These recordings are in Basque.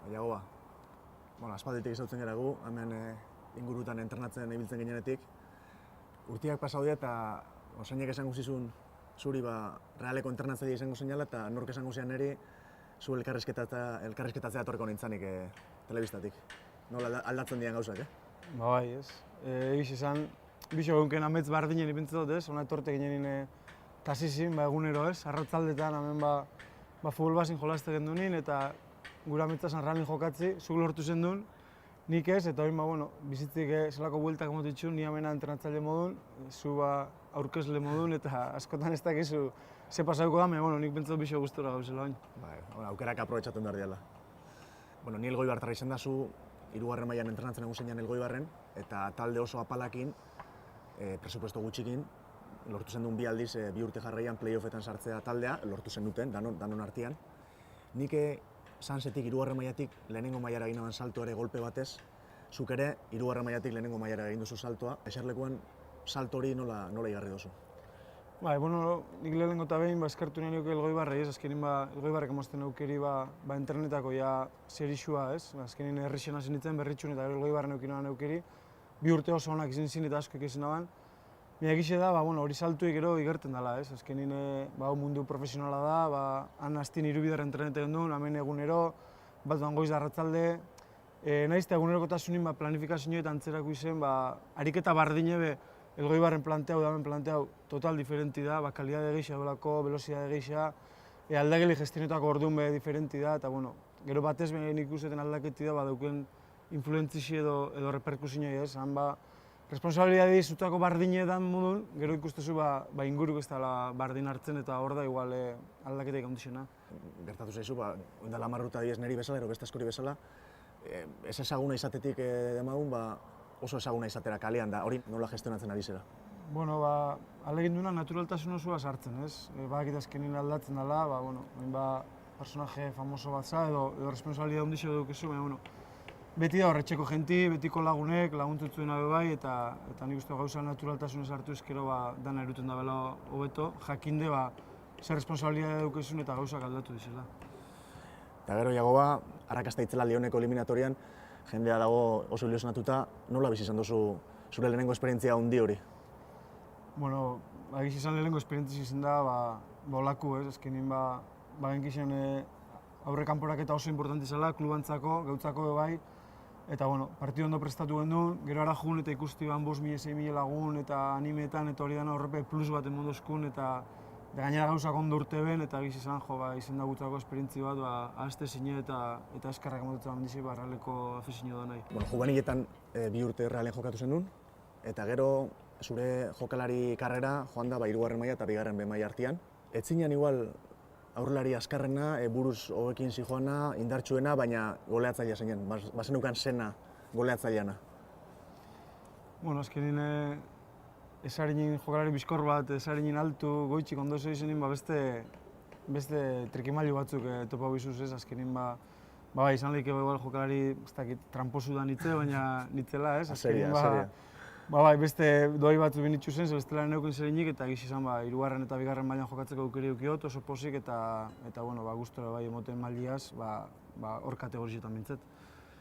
Iagoa, aspalditik izautzen gara gu, hemen ingurutan entrenatzen ibiltzen ginenetik. Urtiak pasau dira eta osainek esango zizun zuri realeko entrenatzaile izango zinela eta nork esango zian niri zu elkarrizketatzea etorriko nintzanik telebistatik. Nola aldatzen dian gauzak, Bai, ez. Egiz esan, bixo egunken ametz bardinen ipintzetot, ez? Hona etorte ginen tasizin, egunero, ez? Arratzaldetan, hemen futbol bazin jolazte gendunin eta gura ametzazan ralin jokatzi, zuk lortu zen duen, nik ez, eta hori, bizitzik zelako bueltak motitxun, ni amena entrenatzaile modun, zu aurkezle modun, eta askotan ez dakizu ze pasauko dame, nik pentsatu bixo gustora gauzela bain. Aukerak aprobetxatu behar diala. Ni Elgoibartarra izan da zu, 3. mailan entrenatzen egun zeinan Elgoibarren, eta talde oso apalakin, presupuesto gutxikin, lortu zen duen 2 aldiz, 2 urte jarraian playoffetan sartzea taldea, lortu zen duten, danon artean. Nik Sansetik 3. mailatik lehenengo mailara egin naban salto ere golpe batez, zuk ere 3. mailatik lehenengo mailara egin duzu saltoa. Eserlekuan salto hori nola igarri duzu? Nik lehenengo eta behin eskertu nahi nuke Elgoibarrei, azkenin Elgoibarrek emozten aukeri internetako zerixua, ez? Azkenin herrixen hasi nintzen berritxun eta Elgoibarren eukin naban aukeri. 2 urte oso onak izin zin eta asko egizien naban. Baina egize da, hori saltuik gero igerten dela, ez? Azkenin mundu profesionala da, han hastin 3 bider entrenete gendun, hemen egunero, bat goiz da arratzalde. Naiz eta egunerokotasunin planifikazioa eta antzerako izen, ariketa bardine Elgoibarren planteau da, hemen planteau total diferenti da, kalidade geixa dolako, velozidade geixa, aldageli gestionetako orduan diferenti da, eta gero batez nik ikusten aldaketi da, dauken influentzisi edo reperkusioi ez, han responsabilidadi zutako bardine dan modun, gero ikustezu inguruk ez dela bardin hartzen eta hor da igual aldaketak ondixena. Gertatu zaizu, oindala 10 urte adiez niri bezala, ero beste askori bezala, ez ezaguna izatetik demagun, oso ezaguna izatera kalean da, hori nola gestionatzen ari zera? Alegin duena naturaltasun osoa sartzen, ez? Badakit azkenin aldatzen dela, personaje famoso bat za, edo responsabilidad ondixo dukezu, baina beti da horretxeko jenti, betiko lagunek, laguntutzuen bai, eta nik uste gauza naturaltasun sartu ezkero dana eruten da bela hobeto, jakinde zer responsabilidad dukezun eta gauzak aldatu dizela. Eta gero, Iagoba, arrakasta itzela Lioneko eliminatorian, jendea dago oso ilusionatuta, nola bizi izan duzu zure lehenengo esperientzia handi hori? Egiz izan lehenengo esperientzia izan da, olaku ez, azkenin genkixen aurre kanporaketa oso importanti zela, klubantzako, gautzako bai, eta partidu ondo prestatu gendun, gero ara jugun eta ikusti 5.000-6.000 lagun eta animetan eta hori dana horrepe plus bat emondozkun eta gainera gauzak ondo urte ben eta egiz izan izan da gutzako esperientzi bat ahazte zine eta eskarrak emotetzen bandizi realeko afezino da nahi. Juveniletan 2 urte realen jokatu zen duen, eta gero zure jokalari karrera joan da 3. maila eta 2. B maila artean. Ez zinen igual aurrelari askarrena, buruz hobekin zijoana, indartsuena, baina goleatzailea zeinen, bazenukan zena goleatzaileana. Azkenin ezarinin jokalari bizkor bat, ezarinin altu, goitxik ondozo izenin, beste trikimailu batzuk topa bizuz ez, azkenin izan lehik jokalari tramposu da nitze, baina nitzela ez, azkenin beste doi batzu binitzu zen, bestela neuken zerinik eta egiz izan 3. eta 2. mailan jokatzeko aukeri eukiot, oso posik eta gustora emoten mailiaz, hor kategorizetan bintzet.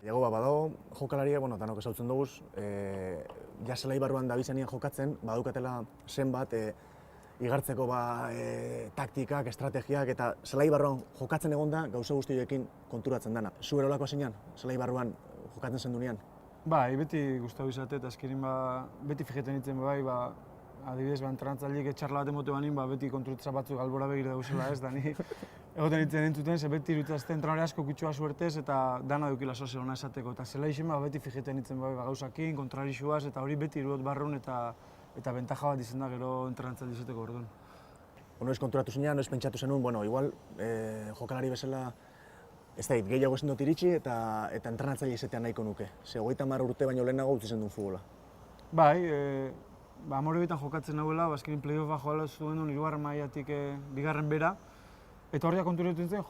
Iago, badago jokalaria, danok esautzen duguz, zelai barruan dabizenien jokatzen, badaukatela zenbat igartzeko taktikak, estrategiak eta zelai barruan jokatzen egonda gauza guztioekin konturatzen dana. Zu erolako zinean, zelai barruan jokatzen zen dunean? Beti gustatu izate eta azkenin beti fijeten nintzen adibidez entrenatzaileek txarla bat emote banin, beti konturatza batzuk albora begira dauzela ez, da ni egoten nintzen entzuten, ze beti irutzazte entrenore asko kutsua suertez eta dana dukila sozio hona esateko. Eta zela izin beti fijeten nintzen gauzakin, kontrarixuaz eta hori beti irudot barrun eta bentaja bat izen da gero entrenatzaile izateko orduan. Noiz konturatu zinean, noiz pentsatu zenuen, igual jokalari bezala ez da, gehiago ezin dut iritsi eta entrenatzaile izatean nahiko nuke. Ze 30 urte baino lehenago utzi zen duen futbola. Amorebitan jokatzen nahuela, azkenin play-offa joala zuen duen 3. mailatik 2. bera. Eta horria konturatu nintzen,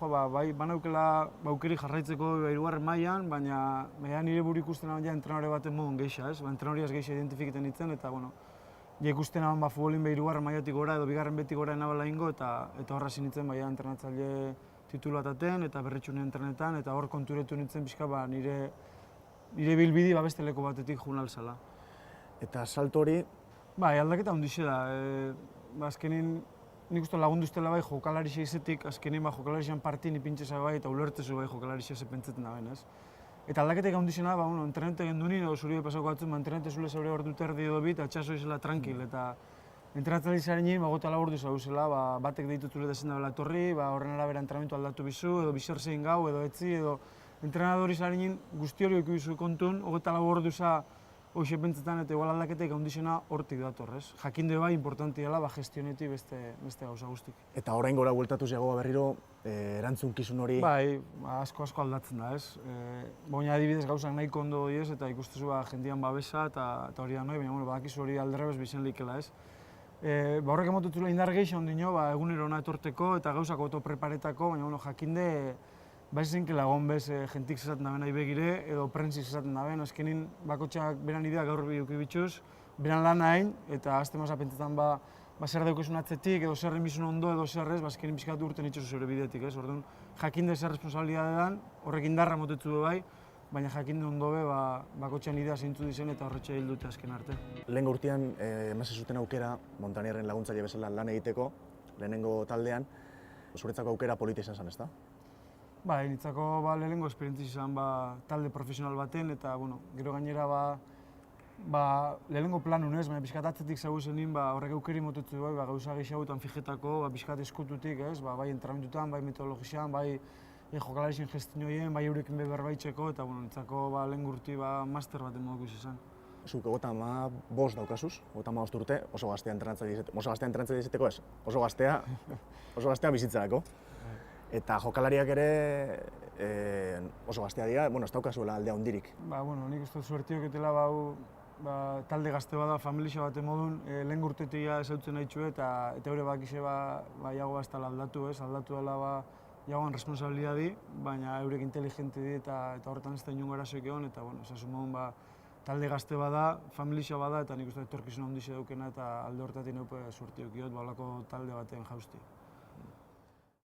banaukela aukeri jarraitzeko 3. mailan, baina nire buru ikusten nahan entrenore baten modun geixa, ez? Entrenoriaz geixa identifiketen nintzen, eta ikusten futbolin 3. mailatik gora edo 2. betik gora enabala ingo, eta horra zinitzen entrenatzaile titulu bat aten, eta berritxune entrenetan, eta hor konturetu nintzen pixka nire bilbidi beste leku batetik joan alzala. Eta salto hori, Aldaketa handixe da. Azkenin, nik uste lagundu ustela bai jokalarixe izetik, azkenin jokalarixean partin ipintxeza bai, eta ulertezu bai jokalarixe ze pentsetzen da ben, ez? Eta aldaketek handixena, entrenete gendunin, edo zuri pasako batzun, entrenete zule zaure hor dut erdi edo bit, atxaso izela tranquil, eta entrenatzen zaren nien, gota laburdu zauzela, batek deitu zule dezen dabela etorri, horren arabera entrenamentu aldatu bizu, edo bizar zein gau, edo etzi, edo entrenadori zaren nien guzti hori eki bizu kontun, gota laburdu za hoxe pentsetan, eta igual aldaketek handixena hortik dator, ez? Jakinde bai, importanti dela, gestionetik beste gauza guztik. Eta orain gora bueltatu zegoa berriro, erantzunkizun hori... Asko aldatzen da, ez? Baina adibidez gauzak nahiko ondo diez, eta ikustezu jendian babesa, eta hori da noi, baina badakizu hori alderrebez bizen likela, ez? Horrek emotutzula indar gehiago ondino, egunero hona etorteko eta gauzak oto preparetako, baina jakinde baizenkela egon bez jentik zezaten daben nahi begire, edo prentzik zezaten daben, azkenin bakotxak beran ideak gaur biduki bitxuz, beran lan hain, eta azte masa pentsetan zer daukezun atzetik, edo zer emizun ondo, edo zer ez, azkenin pixkatu urten itxosu zure bidetik, ez? Orduan, jakinde zer responsabilidadean, horrek indarra motetzu du bai, baina jakinde ondo be, bakotxean idea zeintzu dizen eta horretxe hil dute azken arte. Lehen urtean, emase zuten aukera, Montanierren laguntzaile bezala lan egiteko, lehenengo taldean, zuretzako aukera polita izan zen, ezta? Nitzako lehenengo esperientzi izan talde profesional baten, eta gero gainera lehenengo planun ez, baina pixkat atzetik zau zenin horrek aukeri motetzu bai, gauza gehiagotan fijetako, pixkat eskututik ez, bai entrenamentutan, bai metodologian, bai jokalarixen gestionoien, bai eurekin berbaitzeko, eta nitzako lehen urti master baten moduko izan. Zuk egota bost daukazuz, egota bost urte, oso gaztea entrenatzaile izeteko ez, oso gaztea bizitzarako. Eta jokalariak ere oso gaztea dira, ez daukazuela aldea hundirik. Nik uste suertioketela talde gazte bada, familia baten modun, lehen urtetik ezautzen nahi txue, eta eure bakize jago baztala aldatu ez, aldatu dela jagoan responsabilidadi, baina eurek inteligente di eta horretan ez da inungo arazoik egon, eta esasun modun talde gazte bada, familia bada, eta nik uste etorkizun handixe daukena, eta alde horretatik neupe suertiokiot, balako talde batean jausti.